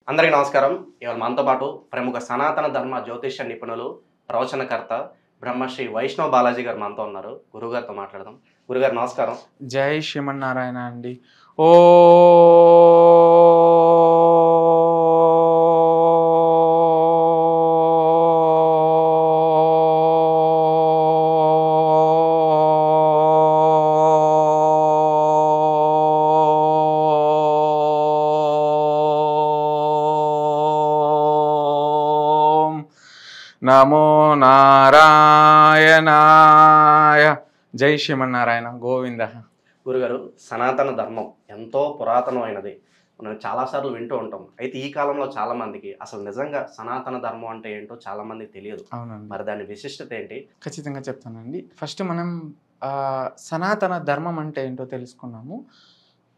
అందరికీ నమస్కారం. ఇవాళ మనతో పాటు ప్రముఖ సనాతన ధర్మ జ్యోతిష్య నిపుణులు, ప్రవచనకర్త బ్రహ్మశ్రీ వైష్ణవ్ బాలాజీ గారు మనతో ఉన్నారు. గురుగారితో మాట్లాడదాం. గురుగారు నమస్కారం. జై శ్రీమన్నారాయణ అండి. ఓ నమో నారాయణాయ. జై శ్రీమన్నారాయణ. గోవింద. గురుగారు, సనాతన ధర్మం ఎంతో పురాతనమైనది. మనం చాలాసార్లు వింటూ ఉంటాం. అయితే ఈ కాలంలో చాలామందికి అసలు నిజంగా సనాతన ధర్మం అంటే ఏంటో చాలామందికి తెలియదు. అవునండి, మరి దాని విశిష్టత ఏంటి? ఖచ్చితంగా చెప్తానండి. ఫస్ట్ మనం సనాతన ధర్మం అంటే ఏంటో తెలుసుకున్నాము.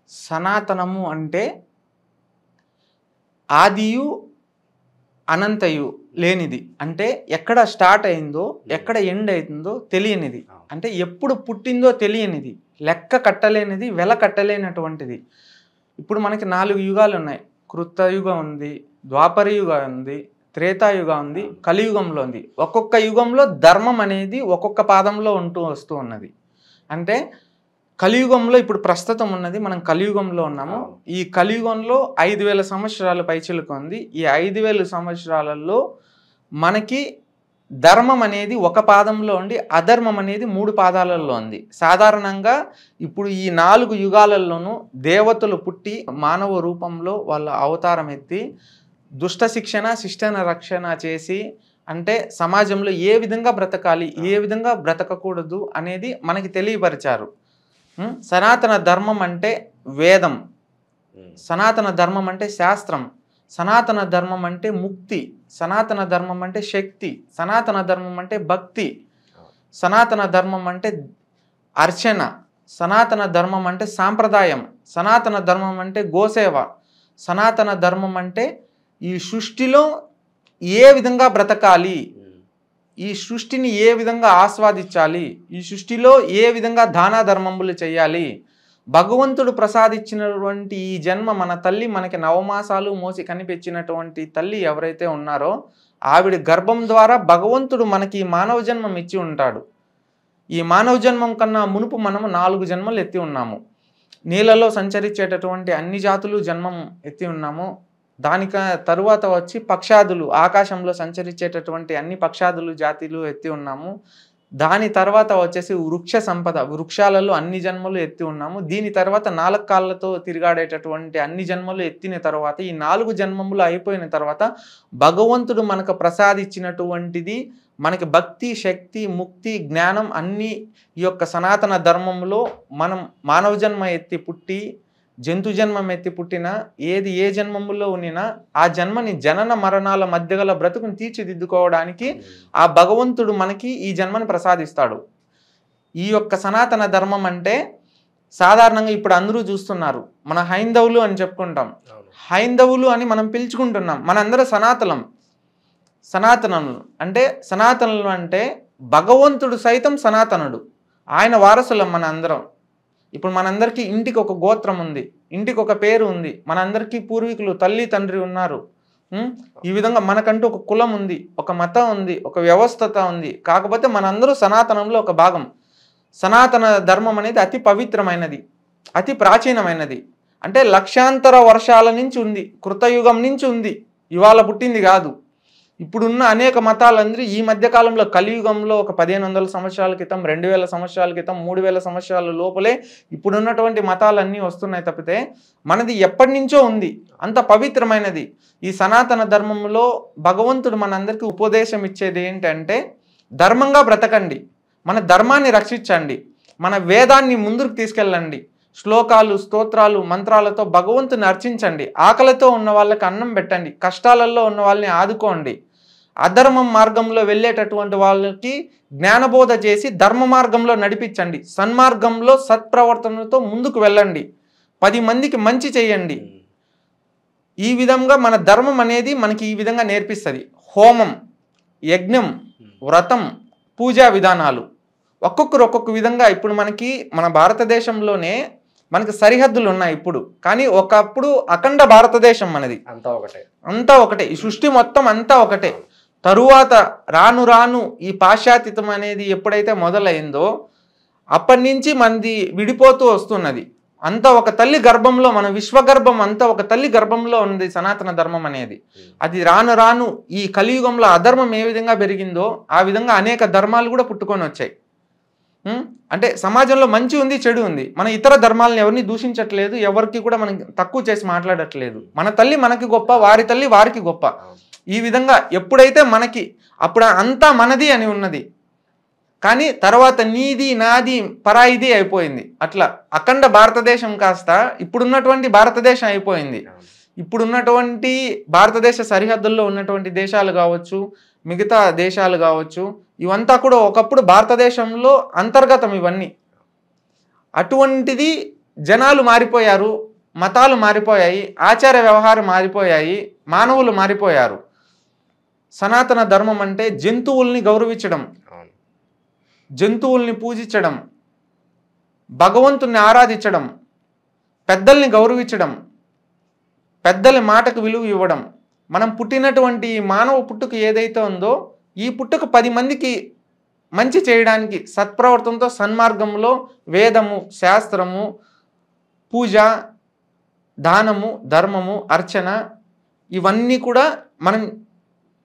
సనాతనము అంటే ఆదియు అనంతయు లేనిది, అంటే ఎక్కడ స్టార్ట్ అయిందో ఎక్కడ ఎండ్ అవుతుందో తెలియనిది, అంటే ఎప్పుడు పుట్టిందో తెలియనిది, లెక్క కట్టలేనిది, వెల కట్టలేనటువంటిది. ఇప్పుడు మనకి 4 యుగాలు ఉన్నాయి. కృతయుగం ఉంది, ద్వాపర యుగం ఉంది, త్రేతాయుగం ఉంది, కలియుగంలో ఉంది. ఒక్కొక్క యుగంలో ధర్మం అనేది ఒక్కొక్క పాదంలో వస్తూ ఉన్నది. అంటే కలియుగంలో ఇప్పుడు ప్రస్తుతం ఉన్నది, మనం కలియుగంలో ఉన్నాము. ఈ కలియుగంలో 5000 సంవత్సరాల పైచిలుకు ఉంది. ఈ 5000 సంవత్సరాలలో మనకి ధర్మం అనేది ఒక పాదంలో ఉండి, అధర్మం అనేది 3 పాదాలలో ఉంది. సాధారణంగా ఇప్పుడు ఈ 4 యుగాలలోనూ దేవతలు పుట్టి మానవ రూపంలో వాళ్ళ అవతారం ఎత్తి దుష్ట శిక్షణ శిష్టన రక్షణ చేసి, అంటే సమాజంలో ఏ విధంగా బ్రతకాలి, ఏ విధంగా బ్రతకకూడదు అనేది మనకి తెలియపరిచారు. సనాతన ధర్మం అంటే వేదం, సనాతన ధర్మం అంటే శాస్త్రం, సనాతన ధర్మం అంటే ముక్తి, సనాతన ధర్మం అంటే శక్తి, సనాతన ధర్మం అంటే భక్తి, సనాతన ధర్మం అంటే అర్చన, సనాతన ధర్మం అంటే సాంప్రదాయం, సనాతన ధర్మం అంటే గోసేవ, సనాతన ధర్మం అంటే ఈ సృష్టిలో ఏ విధంగా బ్రతకాలి, ఈ సృష్టిని ఏ విధంగా ఆస్వాదించాలి, ఈ సృష్టిలో ఏ విధంగా దాన ధర్మములు చేయాలి. భగవంతుడు ప్రసాదించినటువంటి ఈ జన్మ, మన తల్లి మనకి నవమాసాలు మోసి కనిపించినటువంటి తల్లి ఎవరైతే ఉన్నారో ఆవిడ గర్భం ద్వారా భగవంతుడు మనకి మానవ జన్మం ఇచ్చి ఉంటాడు. ఈ మానవ జన్మం కన్నా మునుపు మనము 4 జన్మలు ఎత్తి ఉన్నాము. నీళ్ళలో సంచరించేటటువంటి అన్ని జాతులు జన్మం ఎత్తి ఉన్నాము. దానిక తరువాత వచ్చి పక్షాదులు, ఆకాశంలో సంచరించేటటువంటి అన్ని పక్షాదులు జాతులు ఎత్తి ఉన్నాము. దాని తర్వాత వచ్చేసి వృక్ష సంపద, వృక్షాలలో అన్ని జన్మలు ఎత్తి ఉన్నాము. దీని తర్వాత 4 కాళ్ళతో తిరిగాడేటటువంటి అన్ని జన్మలు ఎత్తిన తర్వాత ఈ 4 జన్మములు అయిపోయిన తర్వాత భగవంతుడు మనకు ప్రసాదించినటువంటిది మనకి భక్తి, శక్తి, ముక్తి, జ్ఞానం అన్నీ ఈ యొక్క సనాతన ధర్మంలో మనం మానవ జన్మ ఎత్తి పుట్టి, జంతు జన్మం ఎత్తి పుట్టినా, ఏది ఏ జన్మములో ఉన్నినా ఆ జన్మని జనన మరణాల మధ్య గల బ్రతుకుని తీర్చిదిద్దుకోవడానికి ఆ భగవంతుడు మనకి ఈ జన్మని ప్రసాదిస్తాడు. ఈ యొక్క సనాతన ధర్మం అంటే సాధారణంగా ఇప్పుడు అందరూ చూస్తున్నారు, మన హైందవులు అని చెప్పుకుంటాం. హైందవులు అని మనం పిలుచుకుంటున్నాం. మనందరూ సనాతనులు అంటే సనాతనులు అంటే భగవంతుడు సైతం సనాతనుడు, ఆయన వారసులం మన అందరం. ఇప్పుడు మనందరికీ ఇంటికి ఒక గోత్రం ఉంది, ఇంటికి ఒక పేరు ఉంది, మనందరికీ పూర్వీకులు తల్లి తండ్రి ఉన్నారు. ఈ విధంగా మనకంటూ ఒక కులం ఉంది, ఒక మతం ఉంది, ఒక వ్యవస్థత ఉంది. కాకపోతే మనందరూ సనాతనంలో ఒక భాగం. సనాతన ధర్మం అనేది అతి పవిత్రమైనది, అతి ప్రాచీనమైనది. అంటే లక్షాంతర వర్షాల నుంచి ఉంది, కృతయుగం నుంచి ఉంది, ఇవాళ పుట్టింది కాదు. ఇప్పుడున్న అనేక మతాలందరూ ఈ మధ్యకాలంలో కలియుగంలో ఒక 1500 సంవత్సరాల క్రితం, 2000 సంవత్సరాల క్రితం, 3000 సంవత్సరాల లోపలే ఇప్పుడున్నటువంటి మతాలన్నీ వస్తున్నాయి తప్పితే మనది ఎప్పటి నుంచో ఉంది, అంత పవిత్రమైనది. ఈ సనాతన ధర్మంలో భగవంతుడు మనందరికీ ఉపదేశం ఇచ్చేది ఏంటంటే ధర్మంగా బ్రతకండి, మన ధర్మాన్ని రక్షించండి, మన వేదాన్ని ముందుకు తీసుకెళ్ళండి, శ్లోకాలు, స్తోత్రాలు, మంత్రాలతో భగవంతుని అర్చించండి, ఆకలితో ఉన్న వాళ్ళకి అన్నం పెట్టండి, కష్టాలలో ఉన్న వాళ్ళని ఆదుకోండి, అధర్మం మార్గంలో వెళ్ళేటటువంటి వాళ్ళకి జ్ఞానబోధ చేసి ధర్మ మార్గంలో నడిపించండి, సన్మార్గంలో సత్ప్రవర్తనతో ముందుకు వెళ్ళండి, 10 మందికి మంచి చేయండి. ఈ విధంగా మన ధర్మం అనేది మనకి ఈ విధంగా నేర్పిస్తుంది. హోమం, యజ్ఞం, వ్రతం, పూజా విధానాలు ఒక్కొక్కరు ఒక్కొక్క విధంగా. ఇప్పుడు మనకి మన భారతదేశంలోనే మనకి సరిహద్దులు ఉన్నాయి ఇప్పుడు, కానీ ఒకప్పుడు అఖండ భారతదేశం మనది, అంతా ఒకటే, ఈ సృష్టి మొత్తం అంతా ఒకటే. తరువాత రాను రాను ఈ పాశ్చాత్యతం అనేది ఎప్పుడైతే మొదలైందో అప్పటి నుంచి మనది విడిపోతూ వస్తున్నది. అంతా ఒక తల్లి గర్భంలో, మన విశ్వగర్భం అంతా ఒక తల్లి గర్భంలో ఉంది సనాతన ధర్మం అనేది. అది రాను రాను ఈ కలియుగంలో అధర్మం ఏ విధంగా పెరిగిందో ఆ విధంగా అనేక ధర్మాలు కూడా పుట్టుకొని వచ్చాయి. అంటే సమాజంలో మంచి ఉంది, చెడు ఉంది. మన ఇతర ధర్మాలను ఎవరిని దూషించట్లేదు, ఎవరికి కూడా మనం తక్కువ చేసి మాట్లాడట్లేదు. మన తల్లి మనకి గొప్ప, వారి తల్లి వారికి గొప్ప. ఈ విధంగా ఎప్పుడైతే మనకి అప్పుడు అంతా మనది అని ఉన్నది, కానీ తర్వాత నీది నాది పరాయిది అయిపోయింది. అట్లా అఖండ భారతదేశం కాస్త ఇప్పుడున్నటువంటి భారతదేశం అయిపోయింది. ఇప్పుడున్నటువంటి భారతదేశ సరిహద్దుల్లో ఉన్నటువంటి దేశాలు కావచ్చు, మిగతా దేశాలు కావచ్చు, ఇవంతా కూడా ఒకప్పుడు భారతదేశంలో అంతర్గతం ఇవన్నీ. అటువంటిది జనాలు మారిపోయారు, మతాలు మారిపోయాయి, ఆచార వ్యవహారం మారిపోయాయి, మానవులు మారిపోయారు. సనాతన ధర్మం అంటే జంతువుల్ని గౌరవించడం, జంతువుల్ని పూజించడం, భగవంతుణ్ణి ఆరాధించడం, పెద్దల్ని గౌరవించడం, పెద్దల మాటకు విలువ ఇవ్వడం. మనం పుట్టినటువంటి మానవ పుట్టుక ఏదైతే ఉందో ఈ పుట్టుక 10 మందికి మంచి చేయడానికి సత్ప్రవర్తనతో సన్మార్గంలో వేదము, శాస్త్రము, పూజ, దానము, ధర్మము, అర్చన ఇవన్నీ కూడా మనం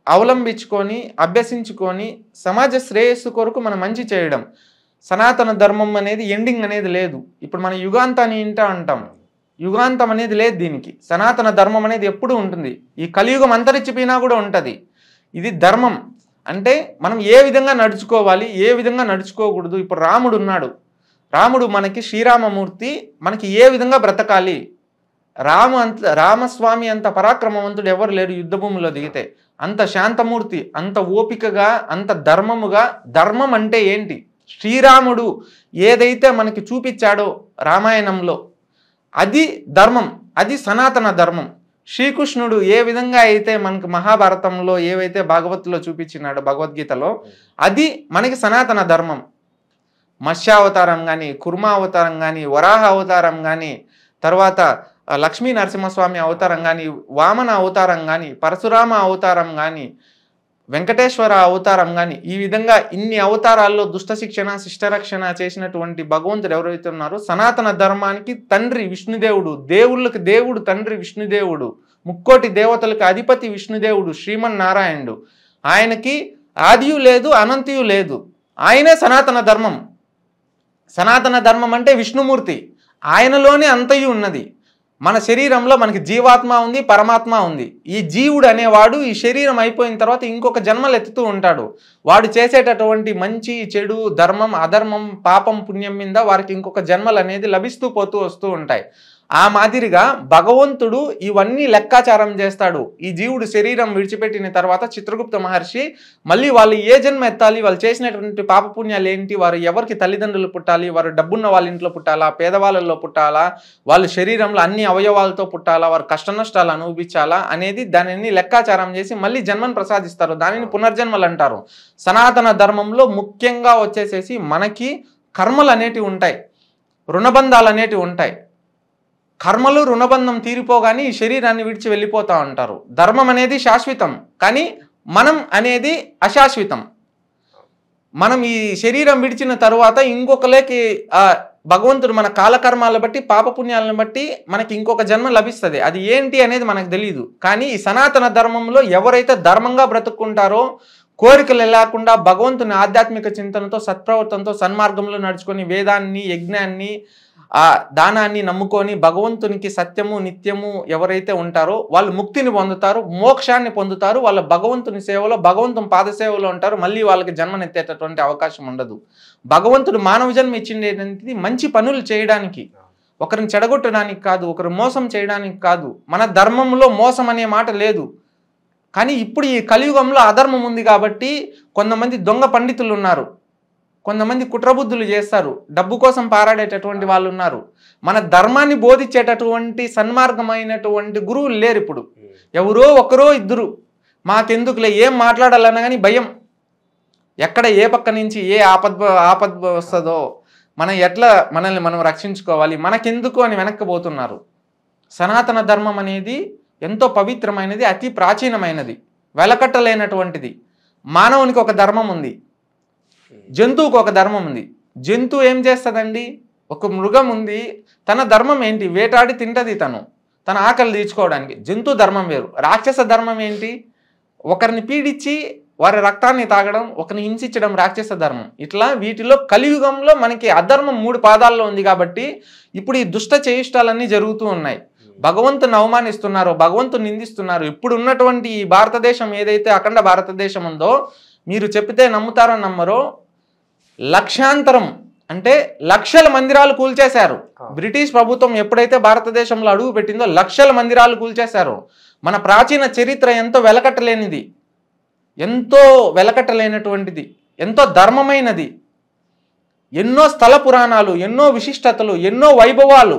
అవలంబించుకొని అభ్యసించుకొని సమాజ శ్రేయస్సు కొరకు మనం మంచి చేయడం. సనాతన ధర్మం అనేది ఎండింగ్ అనేది లేదు. ఇప్పుడు మన యుగాంతాన్ని అంటాం, యుగాంతం అనేది లేదు దీనికి. సనాతన ధర్మం అనేది ఎప్పుడూ ఉంటుంది. ఈ కలియుగం అంతరించిపోయినా కూడా ఉంటుంది. ఇది ధర్మం అంటే మనం ఏ విధంగా నడుచుకోవాలి, ఏ విధంగా నడుచుకోకూడదు. ఇప్పుడు రాముడు ఉన్నాడు, రాముడు మనకి శ్రీరామమూర్తి, మనకి ఏ విధంగా బ్రతకాలి. రామస్వామి అంత పరాక్రమవంతుడు ఎవరు లేరు యుద్ధభూమిలో దిగితే. అంత శాంతమూర్తి, అంత ఓపికగా, అంత ధర్మముగా. ధర్మం అంటే ఏంటి? శ్రీరాముడు ఏదైతే మనకి చూపించాడో రామాయణంలో అది ధర్మం, అది సనాతన ధర్మం. శ్రీకృష్ణుడు ఏ విధంగా అయితే మనకు మహాభారతంలో ఏవైతే భాగవత్తులో చూపించినాడో భగవద్గీతలో అది మనకి సనాతన ధర్మం. మత్స్యావతారం కానీ, కుర్మా అవతారం కానీ, వరాహ అవతారం కానీ, తర్వాత లక్ష్మీ నరసింహస్వామి అవతారం కానీ, వామన అవతారం కానీ, పరశురామ అవతారం కానీ, వెంకటేశ్వర అవతారం కానీ, ఈ విధంగా ఇన్ని అవతారాల్లో దుష్ట శిక్షణ శిష్టరక్షణ చేసినటువంటి భగవంతుడు ఎవరైతే ఉన్నారో సనాతన ధర్మానికి తండ్రి విష్ణుదేవుడు, దేవుళ్ళకి దేవుడు తండ్రి విష్ణుదేవుడు, ముక్కోటి దేవతలకు అధిపతి విష్ణుదేవుడు శ్రీమన్నారాయణుడు. ఆయనకి ఆదియు లేదు, అనంతియు లేదు. ఆయనే సనాతన ధర్మం. సనాతన ధర్మం అంటే విష్ణుమూర్తి, ఆయనలోనే అంతయు ఉన్నది. మన శరీరంలో మనకి జీవాత్మ ఉంది, పరమాత్మ ఉంది. ఈ జీవుడు అనేవాడు ఈ శరీరం అయిపోయిన తర్వాత ఇంకొక జన్మలు ఎత్తుతూ ఉంటాడు. వాడు చేసేటటువంటి మంచి, చెడు, ధర్మం, అధర్మం, పాపం, పుణ్యం మీద వారికి ఇంకొక జన్మలు అనేది లభిస్తూ పోతూ వస్తూ ఉంటాయి. ఆ మాదిరిగా భగవంతుడు ఇవన్నీ లెక్కాచారం చేస్తాడు. ఈ జీవుడు శరీరం విడిచిపెట్టిన తర్వాత చిత్రగుప్త మహర్షి మళ్ళీ వాళ్ళు ఏ జన్మ ఎత్తాలి, వాళ్ళు చేసినటువంటి పాపపుణ్యాలు ఏంటి, వారు ఎవరికి తల్లిదండ్రులు పుట్టాలి, వారు డబ్బున్న వాళ్ళ ఇంట్లో పుట్టాలా, పేదవాళ్ళల్లో పుట్టాలా, వాళ్ళ శరీరంలో అన్ని అవయవాలతో పుట్టాలా, వారు కష్ట నష్టాలు అనుభవించాలా అనేది దానిని లెక్కాచారం చేసి మళ్ళీ జన్మను ప్రసాదిస్తారు. దానిని పునర్జన్మలు అంటారు. సనాతన ధర్మంలో ముఖ్యంగా వచ్చేసేసి మనకి కర్మలు అనేటివి ఉంటాయి, రుణబంధాలు అనేటివి ఉంటాయి. కర్మలు రుణబంధం తీరిపోగానే ఈ శరీరాన్ని విడిచి వెళ్ళిపోతా ఉంటారు. ధర్మం అనేది శాశ్వతం, కానీ మనం అనేది అశాశ్వతం. మనం ఈ శరీరం విడిచిన తరువాత ఇంకొకలేకి భగవంతుడు మన కాలకర్మాలను బట్టి, పాపపుణ్యాలను బట్టి మనకి ఇంకొక జన్మ లభిస్తుంది. అది ఏంటి అనేది మనకు తెలియదు. కానీ ఈ సనాతన ధర్మంలో ఎవరైతే ధర్మంగా బ్రతుక్కుంటారో, కోరికలు లేకుండా భగవంతుని ఆధ్యాత్మిక చింతనతో సత్ప్రవర్తనతో సన్మార్గంలో నడుచుకొని వేదాన్ని, యజ్ఞాన్ని, ఆ దానాన్ని నమ్ముకొని భగవంతునికి సత్యము నిత్యము ఎవరైతే ఉంటారో వాళ్ళు ముక్తిని పొందుతారు, మోక్షాన్ని పొందుతారు. వాళ్ళ భగవంతుని సేవలో, భగవంతుని పాదసేవలో ఉంటారు. మళ్ళీ వాళ్ళకి జన్మనెత్తేటటువంటి అవకాశం ఉండదు. భగవంతుడు మానవ జన్మ ఇచ్చింది మంచి పనులు చేయడానికి, ఒకరిని చెడగొట్టడానికి కాదు, ఒకరు మోసం చేయడానికి కాదు. మన ధర్మంలో మోసం అనే మాట లేదు. కానీ ఇప్పుడు ఈ కలియుగంలో అధర్మం ఉంది కాబట్టి కొంతమంది దొంగ పండితులు ఉన్నారు, కొంతమంది కుట్రబుద్ధులు చేస్తారు, డబ్బు కోసం పారాడేటటువంటి వాళ్ళు ఉన్నారు. మన ధర్మాన్ని బోధించేటటువంటి సన్మార్గమైనటువంటి గురువులు లేరు ఇప్పుడు. ఎవరో ఒకరో ఇద్దరు, మాకెందుకులే, ఏం మాట్లాడాలన్నా కానీ భయం, ఎక్కడ ఏ పక్క నుంచి ఏ ఆపద వస్తుందో, మనల్ని మనం రక్షించుకోవాలి, మనకెందుకు అని వెనక్కిపోతున్నారు. సనాతన ధర్మం అనేది ఎంతో పవిత్రమైనది, అతి ప్రాచీనమైనది, వెలకట్టలేనటువంటిది. మానవునికి ఒక ధర్మం ఉంది, జంతువుకు ఒక ధర్మం ఉంది. జంతువు ఏం చేస్తుందండి? ఒక మృగం ఉంది, తన ధర్మం ఏంటి? వేటాడి తింటది తన ఆకలి తీర్చుకోవడానికి. జంతు ధర్మం వేరు. రాక్షస ధర్మం ఏంటి? ఒకరిని పీడించి వారి రక్తాన్ని తాగడం, ఒకరిని హింసించడం రాక్షస ధర్మం. ఇట్లా వీటిలో కలియుగంలో మనకి అధర్మం 3 పాదాల్లో ఉంది. కాబట్టి ఇప్పుడు ఈ దుష్ట చేయిష్టాలన్నీ జరుగుతూ ఉన్నాయి. భగవంతుని అవమానిస్తున్నారు, భగవంతుని నిందిస్తున్నారు. ఇప్పుడు ఉన్నటువంటి ఈ భారతదేశం ఏదైతే అఖండ భారతదేశం ఉందో, మీరు చెప్తే నమ్ముతారో నమ్మరో, లక్షాంతరం అంటే లక్షల మందిరాలు కూల్చేశారు. బ్రిటిష్ ప్రభుత్వం ఎప్పుడైతే భారతదేశంలో అడుగు పెట్టిందో లక్షల మందిరాలు కూల్చేశారు. మన ప్రాచీన చరిత్ర ఎంతో వెలకట్టలేనిది, ఎంతో వెలకట్టలేనటువంటిది, ఎంతో ధర్మమైనది. ఎన్నో స్థల పురాణాలు, ఎన్నో విశిష్టతలు, ఎన్నో వైభవాలు,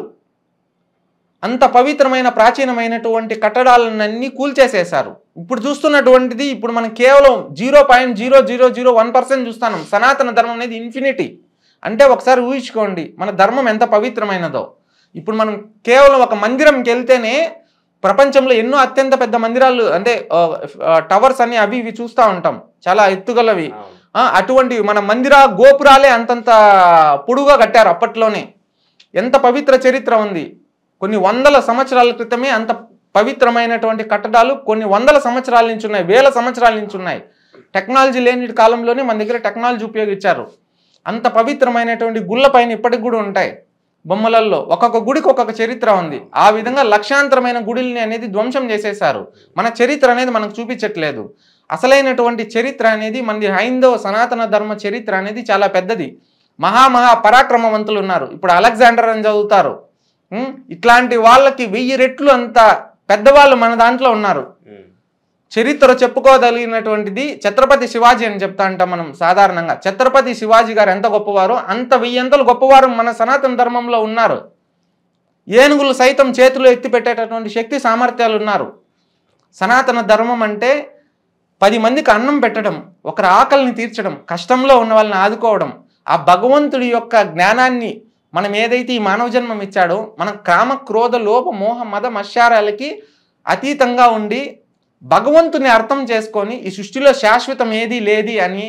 అంత పవిత్రమైన ప్రాచీనమైనటువంటి కట్టడాలన్నీ కూల్చేసేశారు. ఇప్పుడు చూస్తున్నటువంటిది, ఇప్పుడు మనం కేవలం 0.0001% చూస్తున్నాం. సనాతన ధర్మం అనేది ఇన్ఫినిటీ. అంటే ఒకసారి ఊహించుకోండి మన ధర్మం ఎంత పవిత్రమైనదో. ఇప్పుడు మనం కేవలం ఒక మందిరంకి వెళ్తేనే ప్రపంచంలో ఎన్నో అత్యంత పెద్ద మందిరాలు, అంటే టవర్స్ అని అవి ఇవి చూస్తూ ఉంటాం, చాలా ఎత్తుగలవి. అటువంటి మన మందిర గోపురాలే అంతంత పొడుగా కట్టారు అప్పట్లోనే. ఎంత పవిత్ర చరిత్ర ఉంది. కొన్ని వందల సంవత్సరాల క్రితమే అంత పవిత్రమైనటువంటి కట్టడాలు కొన్ని వందల సంవత్సరాల నుంచి ఉన్నాయి, వేల సంవత్సరాల నుంచి ఉన్నాయి. టెక్నాలజీ లేని కాలంలోనే మన దగ్గర టెక్నాలజీ ఉపయోగించారు. అంత పవిత్రమైనటువంటి గుళ్ళ పైన ఇప్పటికి కూడా ఉంటాయి బొమ్మలలో. ఒక్కొక్క గుడికి ఒక్కొక్క చరిత్ర ఉంది. ఆ విధంగా లక్షాంతరమైన గుడిల్ని అనేది ధ్వంసం చేసేశారు. మన చరిత్ర అనేది మనకు చూపించట్లేదు. అసలైనటువంటి చరిత్ర అనేది మనది హైందవ సనాతన ధర్మ చరిత్ర అనేది చాలా పెద్దది. మహా పరాక్రమవంతులు ఉన్నారు. ఇప్పుడు అలెగ్జాండర్ అని చదువుతారు. ఇట్లాంటి వాళ్ళకి 1000 రెట్లు అంత పెద్దవాళ్ళు మన దాంట్లో ఉన్నారు. చరిత్ర చెప్పుకోగలిగినటువంటిది ఛత్రపతి శివాజీ అని చెప్తా అంటాం మనం సాధారణంగా. ఛత్రపతి శివాజీ గారు ఎంత గొప్పవారో అంత 1000 గొప్పవారు మన సనాతన ధర్మంలో ఉన్నారు. ఏనుగులు సైతం చేతులు ఎత్తి పెట్టేటటువంటి శక్తి సామర్థ్యాలు ఉన్నారు. సనాతన ధర్మం అంటే 10 మందికి అన్నం పెట్టడం, ఒకరి ఆకలిని తీర్చడం, కష్టంలో ఉన్న వాళ్ళని ఆదుకోవడం. ఆ భగవంతుడి యొక్క జ్ఞానాన్ని మనం ఏదైతే ఈ మానవ జన్మం ఇచ్చాడో, మనం కామ క్రోధ లోభ మోహ మద మత్సరాలకి అతీతంగా ఉండి భగవంతుని అర్థం చేసుకొని ఈ సృష్టిలో శాశ్వతం ఏది లేది అని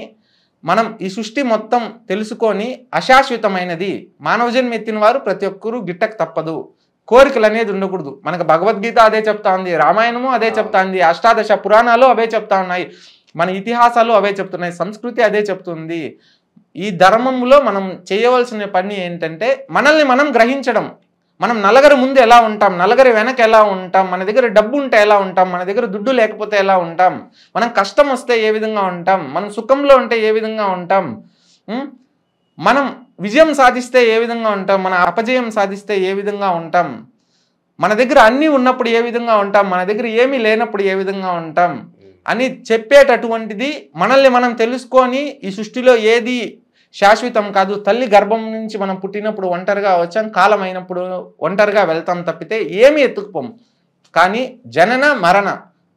మనం ఈ సృష్టి మొత్తం తెలుసుకొని అశాశ్వతమైనది మానవ జన్మ ఎత్తిన వారు ప్రతి ఒక్కరూ గిట్టక తప్పదు. కోరికలు అనేది ఉండకూడదు. మనకు భగవద్గీత అదే చెప్తా ఉంది, రామాయణము అదే చెప్తా ఉంది, అష్టాదశ పురాణాలు అవే చెప్తా ఉన్నాయి, మన ఇతిహాసాలు అవే చెప్తున్నాయి, సంస్కృతి అదే చెప్తుంది. ఈ ధర్మంలో మనం చేయవలసిన పని ఏంటంటే మనల్ని మనం గ్రహించడం. మనం నలుగురి ముందు ఎలా ఉంటాం, నలుగురి వెనక ఎలా ఉంటాం, మన దగ్గర డబ్బు ఉంటే ఎలా ఉంటాం, మన దగ్గర దుడ్డు లేకపోతే ఎలా ఉంటాం, మనం కష్టం వస్తే ఏ విధంగా ఉంటాం, మనం సుఖంలో ఉంటే ఏ విధంగా ఉంటాం, మనం విజయం సాధిస్తే ఏ విధంగా ఉంటాం, మన అపజయం సాధిస్తే ఏ విధంగా ఉంటాం, మన దగ్గర అన్నీ ఉన్నప్పుడు ఏ విధంగా ఉంటాం, మన దగ్గర ఏమీ లేనప్పుడు ఏ విధంగా ఉంటాం అని చెప్పేటటువంటిది మనల్ని మనం తెలుసుకొని ఈ సృష్టిలో ఏది శాశ్వతం కాదు. తల్లి గర్భం నుంచి మనం పుట్టినప్పుడు ఒంటరిగా వచ్చాం, కాలం అయినప్పుడు ఒంటరిగా వెళ్తాం తప్పితే ఏమీ ఎత్తుకుపోం. కానీ జనన మరణ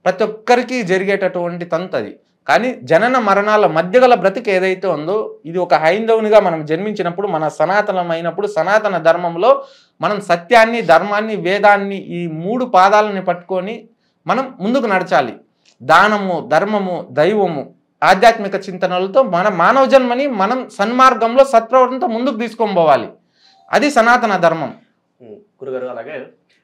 ప్రతి ఒక్కరికి జరిగేటటువంటి తంతు అది. కానీ జనన మరణాల మధ్య గల బ్రతికి ఏదైతే ఉందో, ఇది ఒక హైందవునిగా మనం జన్మించినప్పుడు, మన సనాతనమైనప్పుడు, సనాతన ధర్మంలో మనం సత్యాన్ని, ధర్మాన్ని, వేదాన్ని ఈ 3 పాదాలని పట్టుకొని మనం ముందుకు నడచాలి. దానము, ధర్మము, దైవము, ఆధ్యాత్మిక చింతనలతో మన మానవ జన్మని మనం సన్మార్గంలో సత్ప్రవర్తనతో ముందుకు తీసుకొని పోవాలి. అది సనాతన ధర్మం. గురుగారు, అలాగే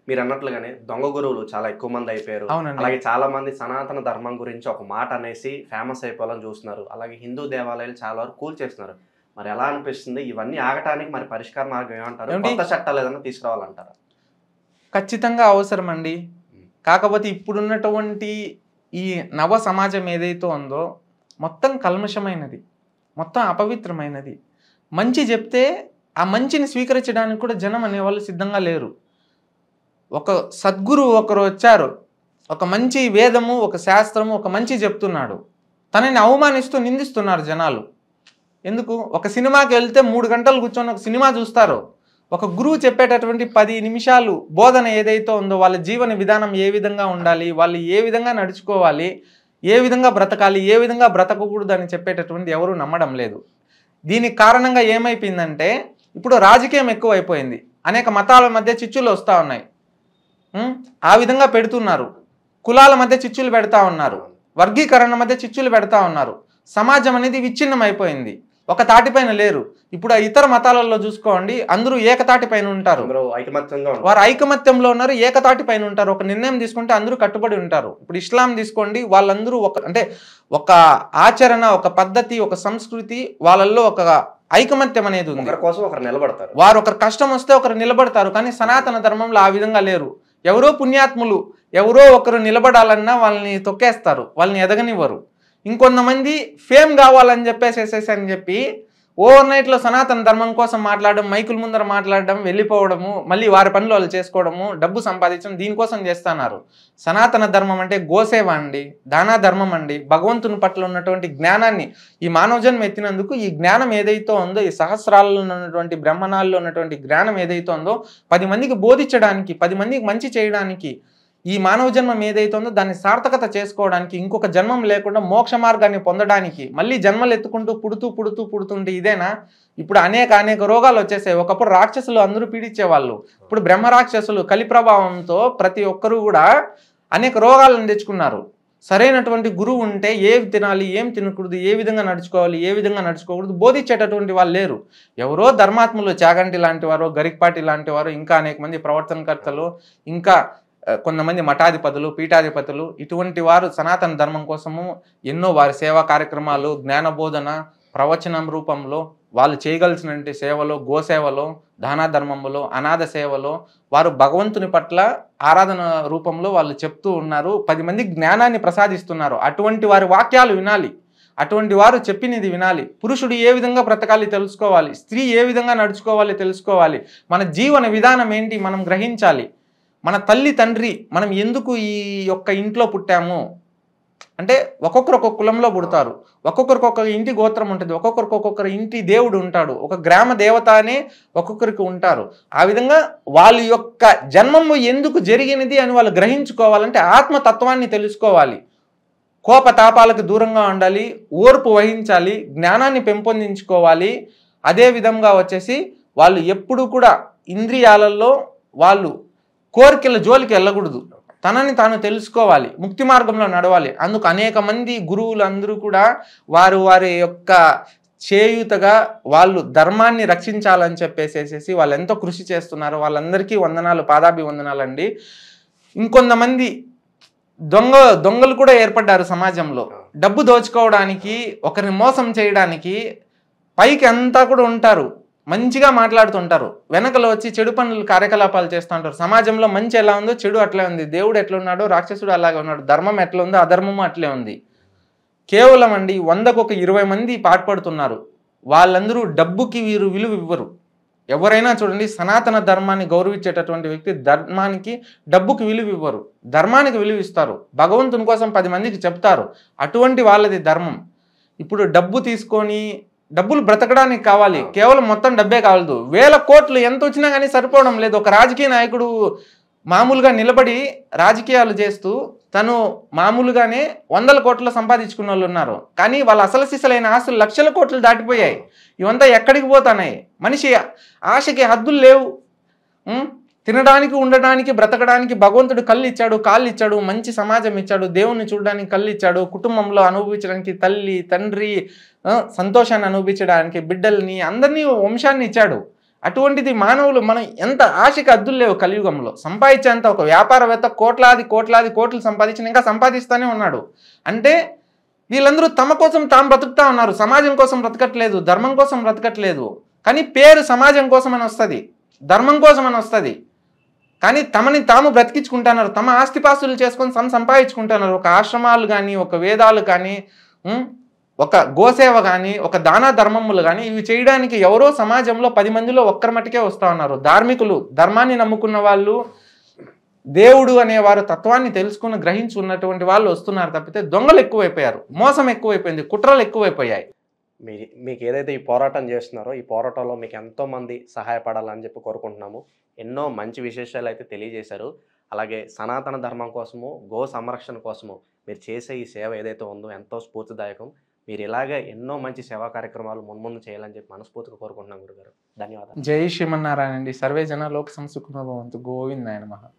మీరు అన్నట్లుగానే దొంగ గురువులు చాలా ఎక్కువ మంది అయిపోయారు. అవునండి. అలాగే చాలా మంది సనాతన ధర్మం గురించి ఒక మాట అనేసి ఫేమస్ అయిపోవాలని చూస్తున్నారు. అలాగే హిందూ దేవాలయాలు చాలా వరకు కూల్చేస్తున్నారు. మరి ఎలా అనిపిస్తుంది? ఇవన్నీ ఆగటానికి మరి పరిష్కార మార్గం ఏమంటారు? కొత్త చట్టాలు ఏదైనా తీసుకురావాలంటారా? ఖచ్చితంగా అవసరం అండి. కాకపోతే ఇప్పుడున్నటువంటి ఈ నవ సమాజం ఏదైతే ఉందో మొత్తం కల్మషమైనది, మొత్తం అపవిత్రమైనది. మంచి చెప్తే ఆ మంచిని స్వీకరించడానికి కూడా జనం అనేవాళ్ళు సిద్ధంగా లేరు. ఒక సద్గురువు ఒకరు వచ్చారు, ఒక మంచి వేదము, ఒక శాస్త్రము, ఒక మంచి చెప్తున్నాడు, తనని అవమానిస్తూ నిందిస్తున్నారు జనాలు. ఎందుకు? ఒక సినిమాకి వెళ్తే 3 గంటలు కూర్చొని ఒక సినిమా చూస్తారు. ఒక గురువు చెప్పేటటువంటి 10 నిమిషాలు బోధన ఏదైతే ఉందో, వాళ్ళ జీవన విధానం ఏ విధంగా ఉండాలి, వాళ్ళు ఏ విధంగా నడుచుకోవాలి, ఏ విధంగా బ్రతకాలి, ఏ విధంగా బ్రతకకూడదు అని చెప్పేటటువంటి ఎవరు నమ్మడం లేదు. దీనికి కారణంగా ఏమైపోయిందంటే ఇప్పుడు రాజకీయం ఎక్కువ అయిపోయింది, అనేక మతాల మధ్య చిచ్చులు వస్తూ ఉన్నాయి. ఆ విధంగా పెడుతున్నారు. కులాల మధ్య చిచ్చులు పెడతా ఉన్నారు, వర్గీకరణ మధ్య చిచ్చులు పెడతా ఉన్నారు. సమాజం అనేది విచ్ఛిన్నం అయిపోయింది, ఒక తాటిపైన లేరు. ఇప్పుడు ఇతర మతాలలో చూసుకోండి, అందరూ ఏకతాటిపైన ఉంటారు, వారు ఐకమత్యంలో ఉన్నారు, ఏకతాటిపైన ఉంటారు. ఒక నిర్ణయం తీసుకుంటే అందరూ కట్టుబడి ఉంటారు. ఇప్పుడు ఇస్లాం తీసుకోండి, వాళ్ళందరూ ఒక ఆచరణ, ఒక పద్ధతి, ఒక సంస్కృతి, వాళ్ళల్లో ఒక ఐకమత్యం అనేది ఉంది. వారు ఒకరు కష్టం వస్తే ఒకరు నిలబడతారు. కానీ సనాతన ధర్మంలో ఆ విధంగా లేరు. ఎవరో పుణ్యాత్ములు ఎవరో ఒకరు నిలబడాలన్నా వాళ్ళని తొక్కేస్తారు, వాళ్ళని ఎదగనివ్వరు. ఇంకొంతమంది ఫేమ్ కావాలని చెప్పి ఓవర్ నైట్లో సనాతన ధర్మం కోసం మాట్లాడడం, మైకుల ముందర మాట్లాడడం, వెళ్ళిపోవడము, మళ్ళీ వారి పనులు వాళ్ళు చేసుకోవడము, డబ్బు సంపాదించడం, దీనికోసం చేస్తున్నారు. సనాతన ధర్మం అంటే గోసేవ అండి, దానా ధర్మం అండి. భగవంతుని పట్ల ఉన్నటువంటి జ్ఞానాన్ని ఈ మానవ జన్మ ఎత్తినందుకు ఈ జ్ఞానం ఏదైతే ఉందో, ఈ సహస్రాలలో ఉన్నటువంటి బ్రహ్మణాల్లో ఉన్నటువంటి జ్ఞానం ఏదైతే ఉందో 10 మందికి బోధించడానికి, 10 మందికి మంచి చేయడానికి, ఈ మానవ జన్మం ఏదైతే ఉందో దాన్ని సార్థకత చేసుకోవడానికి, ఇంకొక జన్మం లేకుండా మోక్ష మార్గాన్ని పొందడానికి, మళ్ళీ జన్మలు ఎత్తుకుంటూ పుడుతుంటే ఇదేనా? ఇప్పుడు అనేక రోగాలు వచ్చేసాయి. ఒకప్పుడు రాక్షసులు అందరూ పీడించేవాళ్ళు, ఇప్పుడు బ్రహ్మ రాక్షసులు కలి ప్రభావంతో ప్రతి ఒక్కరూ కూడా అనేక రోగాలను తెచ్చుకున్నారు. సరైనటువంటి గురువు ఉంటే ఏవి తినాలి, ఏం తినకూడదు, ఏ విధంగా నడుచుకోవాలి, ఏ విధంగా నడుచుకోకూడదు బోధించేటటువంటి వాళ్ళు లేరు. ఎవరో ధర్మాత్ములు, చాగంటి లాంటి వారు, గరికపాటి లాంటి వారు, ఇంకా అనేక మంది ప్రవర్తనకర్తలు, ఇంకా కొంతమంది మఠాధిపతులు, పీఠాధిపతులు, ఇటువంటి వారు సనాతన ధర్మం కోసము ఎన్నో వారి సేవా కార్యక్రమాలు, జ్ఞానబోధన, ప్రవచనం రూపంలో వాళ్ళు చేయగలిసినటువంటి సేవలో, గోసేవలో, దానా ధర్మములో, అనాథ సేవలో వారు భగవంతుని పట్ల ఆరాధన రూపంలో వాళ్ళు చెప్తూ ఉన్నారు. 10 మందికి జ్ఞానాన్ని ప్రసాదిస్తున్నారు. అటువంటి వారి వాక్యాలు వినాలి, అటువంటి వారు చెప్పినది వినాలి. పురుషుడు ఏ విధంగా బ్రతకాలి తెలుసుకోవాలి, స్త్రీ ఏ విధంగా నడుచుకోవాలి తెలుసుకోవాలి, మన జీవన విధానం ఏంటి మనం గ్రహించాలి. మన తల్లి తండ్రి మనం ఎందుకు ఈ యొక్క ఇంట్లో పుట్టాము అంటే, ఒక్కొక్కరు ఒక్కొక్క కులంలో పుడతారు, ఒక్కొక్కరికి ఒక్కొక్క ఇంటి గోత్రం ఉంటుంది, ఒక్కొక్కరు ఇంటి దేవుడు ఉంటాడు, ఒక గ్రామ దేవత అనే ఒక్కొక్కరికి ఉంటారు. ఆ విధంగా వాళ్ళ యొక్క జన్మము ఎందుకు జరిగినది అని వాళ్ళు గ్రహించుకోవాలంటే ఆత్మతత్వాన్ని తెలుసుకోవాలి. కోపతాపాలకు దూరంగా ఉండాలి, ఓర్పు వహించాలి, జ్ఞానాన్ని పెంపొందించుకోవాలి. అదే విధంగా వాళ్ళు ఎప్పుడు కూడా ఇంద్రియాలలో వాళ్ళు కోరికల జోలికి వెళ్ళకూడదు, తనని తాను తెలుసుకోవాలి, ముక్తి మార్గంలో నడవాలి. అందుకు అనేక మంది గురువులు అందరూ కూడా వారి యొక్క చేయూతగా వాళ్ళు ధర్మాన్ని రక్షించాలని చెప్పేసేసి వాళ్ళు ఎంతో కృషి చేస్తున్నారు. వాళ్ళందరికీ వందనాలు, పాదాభివందనాలండి. ఇంకొంతమంది దొంగలు కూడా ఏర్పడ్డారు సమాజంలో. డబ్బు దోచుకోవడానికి, ఒకరిని మోసం చేయడానికి పైకి అంతా కూడా ఉంటారు, మంచిగా మాట్లాడుతుంటారు, వెనకలో వచ్చి చెడు పనులు కార్యకలాపాలు చేస్తూ ఉంటారు. సమాజంలో మంచి ఎలా ఉందో చెడు అట్లే ఉంది, దేవుడు ఎట్లా ఉన్నాడో రాక్షసుడు అలాగే ఉన్నాడు, ధర్మం ఎట్లా ఉందో అధర్మము అట్లే ఉంది. కేవలం అండి 100కు 20 మంది పాటుపడుతున్నారు. వాళ్ళందరూ డబ్బుకి వీరు విలువ ఇవ్వరు. ఎవరైనా చూడండి, సనాతన ధర్మాన్ని గౌరవించేటటువంటి వ్యక్తి ధర్మానికి, డబ్బుకి విలువ ఇవ్వరు, ధర్మానికి విలువ ఇస్తారు, భగవంతుని కోసం 10 మందికి చెప్తారు. అటువంటి వాళ్ళది ధర్మం. ఇప్పుడు డబ్బు తీసుకొని, డబ్బులు బ్రతకడానికి కావాలి, కేవలం మొత్తం డబ్బే కావలదు, 1000 కోట్లు ఎంత వచ్చినా కానీ సరిపోవడం లేదు. ఒక రాజకీయ నాయకుడు మామూలుగా నిలబడి రాజకీయాలు చేస్తూ తను మామూలుగానే 100 కోట్లు సంపాదించుకున్న వాళ్ళు ఉన్నారు. కానీ వాళ్ళ అసలు సిసలైన ఆస్తులు లక్షల కోట్లు దాటిపోయాయి. ఇవంతా ఎక్కడికి పోతున్నాయి? మనిషి ఆశకి హద్దులు లేవు. తినడానికి, ఉండడానికి, బ్రతకడానికి భగవంతుడు కళ్ళు ఇచ్చాడు, కాళ్ళు ఇచ్చాడు, మంచి సమాజం ఇచ్చాడు, దేవుణ్ణి చూడడానికి కళ్ళు ఇచ్చాడు, కుటుంబంలో అనుభవించడానికి తల్లి తండ్రి సంతోషాన్ని అనుభవించడానికి బిడ్డల్ని, అందరినీ, వంశాన్ని ఇచ్చాడు. అటువంటిది మానవులు మనం ఎంత ఆశకి హద్దులు లేవు. కలియుగంలో సంపాదించేంత ఒక వ్యాపారవేత్త కోట్లు సంపాదించిన ఇంకా సంపాదిస్తూనే ఉన్నాడు. అంటే వీళ్ళందరూ తమ కోసం తాము బ్రతుకుతా ఉన్నారు, సమాజం కోసం బ్రతకట్లేదు, ధర్మం కోసం బ్రతకట్లేదు. కానీ పేరు సమాజం కోసం అని వస్తుంది, ధర్మం కోసం అని వస్తుంది. కానీ తమని తాము బ్రతికించుకుంటున్నారు, తమ ఆస్తిపాస్తులు చేసుకొని సంపాదించుకుంటున్నారు. ఒక ఆశ్రమాలు కానీ, ఒక వేదాలు కానీ, ఒక గోసేవ కానీ, ఒక దానా ధర్మములు కానీ, ఇవి చేయడానికి ఎవరో సమాజంలో 10 మందిలో ఒక్కరి మటుకే వస్తూ ఉన్నారు. ధార్మికులు, ధర్మాన్ని నమ్ముకున్న వాళ్ళు, దేవుడు అనేవారు తత్వాన్ని తెలుసుకుని గ్రహించి ఉన్నటువంటి వాళ్ళు వస్తున్నారు తప్పితే దొంగలు ఎక్కువైపోయారు, మోసం ఎక్కువైపోయింది, కుట్రలు ఎక్కువైపోయాయి. మీకు ఏదైతే ఈ పోరాటం చేస్తున్నారో ఈ పోరాటంలో మీకు ఎంతోమంది సహాయపడాలని చెప్పి కోరుకుంటున్నాము. ఎన్నో మంచి విశేషాలు అయితే తెలియజేశారు. అలాగే సనాతన ధర్మం కోసము, గో సంరక్షణ కోసము మీరు చేసే ఈ సేవ ఏదైతే ఉందో ఎంతో స్ఫూర్తిదాయకం. మీరు ఇలాగే ఎన్నో మంచి సేవా కార్యక్రమాలు మున్ముందు చేయాలని చెప్పి మనస్ఫూర్తిగా కోరుకుంటున్నాం గురుగారు. ధన్యవాదాలు. జై శ్రీమన్నారాయణ అండి. సర్వే జన లోక సంసుఖినో భవంతు. గోవిందాయ నమః.